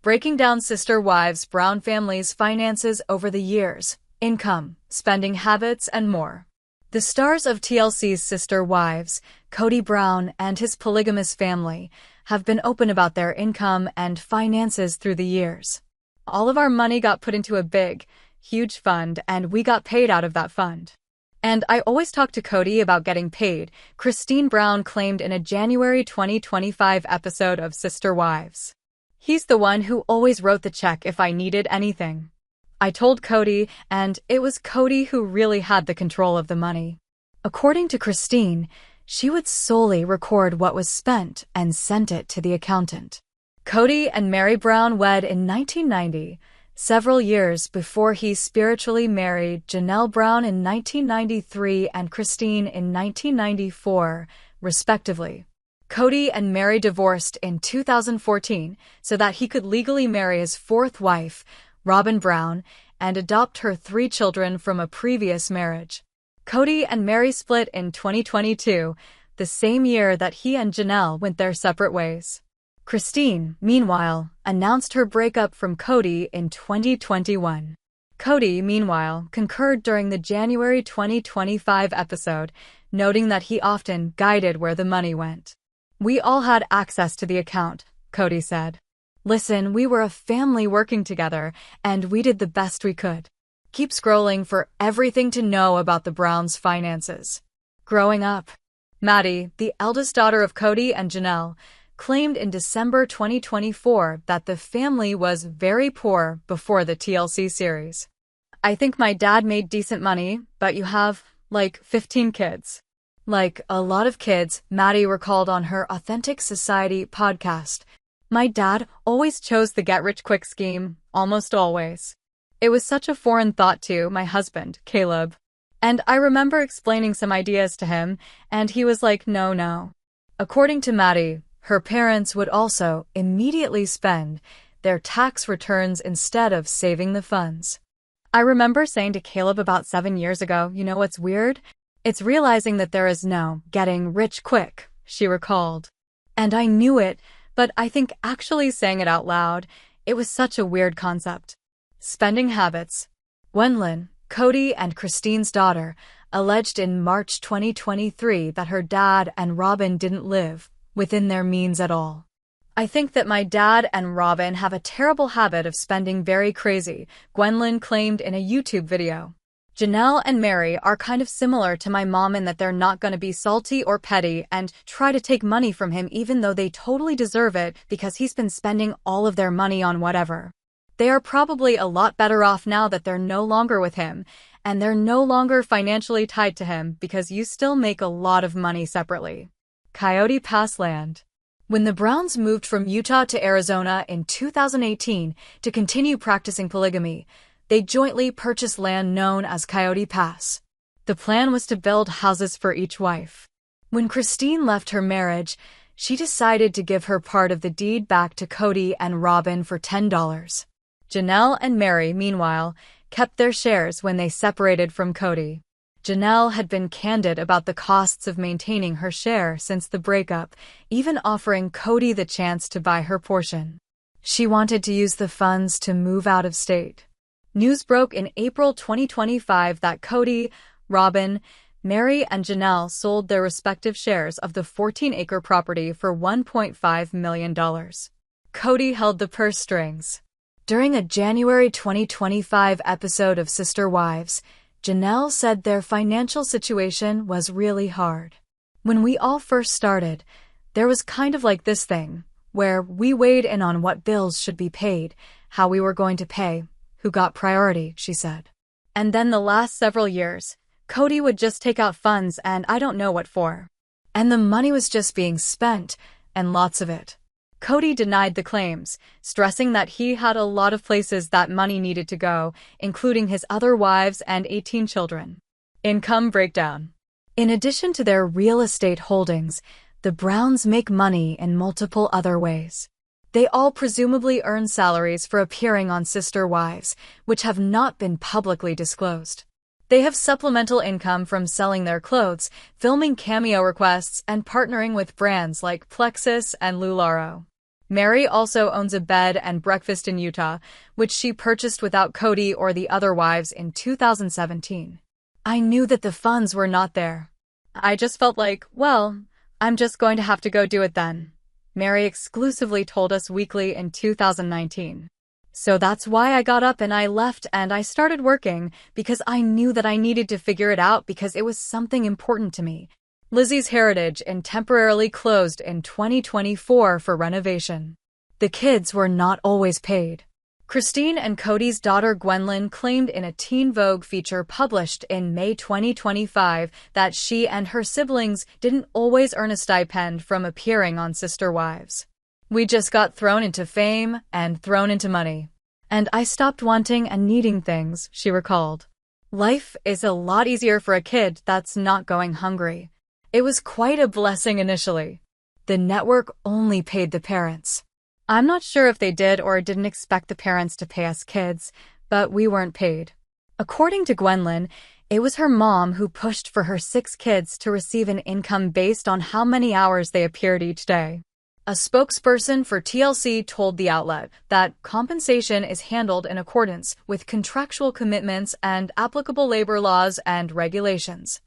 breaking down sister wives Brown family's finances over the years, income, spending habits, and more. The stars of TLC's Sister Wives, Kody Brown and his polygamous family, have been open about their income and finances through the years. All of our money got put into a big, huge fund, and we got paid out of that fund. And I always talk to Kody about getting paid, Christine Brown claimed in a January 2025 episode of Sister Wives. He's the one who always wrote the check if I needed anything. I told Kody, and it was Kody who really had the control of the money. According to Christine, she would solely record what was spent and sent it to the accountant. Kody and Meri Brown wed in 1990, several years before he spiritually married Janelle Brown in 1993 and Christine in 1994, respectively. Kody and Meri divorced in 2014 so that he could legally marry his fourth wife, Robyn Brown, and adopt her 3 children from a previous marriage. Kody and Meri split in 2022, the same year that he and Janelle went their separate ways. Christine, meanwhile, announced her breakup from Kody in 2021. Kody, meanwhile, concurred during the January 2025 episode, noting that he often guided where the money went. "We all had access to the account," Kody said. "Listen, we were a family working together, and we did the best we could. Keep scrolling for everything to know about the Browns' finances." Growing up, Maddie, the eldest daughter of Kody and Janelle, claimed in December 2024 that the family was very poor before the TLC series. "I think my dad made decent money, but you have, 15 kids. A lot of kids," Maddie recalled on her Authentic Society podcast. "My dad always chose the get-rich-quick scheme, almost always. It was such a foreign thought to my husband, Caleb. And I remember explaining some ideas to him, and he was like, no." According to Maddie, her parents would also immediately spend their tax returns instead of saving the funds. "I remember saying to Caleb about 7 years ago, you know what's weird? It's realizing that there is no getting rich quick," she recalled. "And I knew it, but I think actually saying it out loud, it was such a weird concept." Spending habits. Gwendolyn, Kody and Christine's daughter, alleged in March 2023 that her dad and Robyn didn't live within their means at all. "I think that my dad and Robyn have a terrible habit of spending very crazy," Gwendolyn claimed in a YouTube video. "Janelle and Meri are kind of similar to my mom in that they're not going to be salty or petty and try to take money from him even though they totally deserve it because he's been spending all of their money on whatever. They are probably a lot better off now that they're no longer with him, and they're no longer financially tied to him because you still make a lot of money separately." Coyote Pass land. When the Browns moved from Utah to Arizona in 2018 to continue practicing polygamy, they jointly purchased land known as Coyote Pass. The plan was to build houses for each wife. When Christine left her marriage, she decided to give her part of the deed back to Kody and Robyn for $10. Janelle and Meri, meanwhile, kept their shares when they separated from Kody. Janelle had been candid about the costs of maintaining her share since the breakup, even offering Kody the chance to buy her portion. She wanted to use the funds to move out of state. News broke in April 2025 that Kody, Robyn, Meri, and Janelle sold their respective shares of the 14-acre property for $1.5 million. Kody held the purse strings. During a January 2025 episode of Sister Wives, Janelle said their financial situation was really hard. "When we all first started, there was kind of like this thing, where we weighed in on what bills should be paid, how we were going to pay, who got priority," she said. "And then the last several years, Kody would just take out funds and I don't know what for. And the money was just being spent, and lots of it." Kody denied the claims, stressing that he had a lot of places that money needed to go, including his other wives and 18 children. Income breakdown. In addition to their real estate holdings, the Browns make money in multiple other ways. They all presumably earn salaries for appearing on Sister Wives, which have not been publicly disclosed. They have supplemental income from selling their clothes, filming cameo requests, and partnering with brands like Plexus and LuLaRoe. Meri also owns a bed and breakfast in Utah, which she purchased without Kody or the other wives in 2017. I knew that the funds were not there. I just felt like, well, I'm just going to have to go do it then. Meri exclusively told Us Weekly in 2019. So that's why I got up and I left and I started working, because I knew that I needed to figure it out because it was something important to me. Lizzie's Heritage Inn temporarily closed in 2024 for renovation. The kids were not always paid. Christine and Kody's daughter Gwendolyn claimed in a Teen Vogue feature published in May 2025 that she and her siblings didn't always earn a stipend from appearing on Sister Wives. We just got thrown into fame and thrown into money. And I stopped wanting and needing things, she recalled. Life is a lot easier for a kid that's not going hungry. It was quite a blessing initially. The network only paid the parents. I'm not sure if they did or didn't expect the parents to pay us kids, but we weren't paid. According to Gwendolyn, it was her mom who pushed for her 6 kids to receive an income based on how many hours they appeared each day. A spokesperson for TLC told the outlet that compensation is handled in accordance with contractual commitments and applicable labor laws and regulations.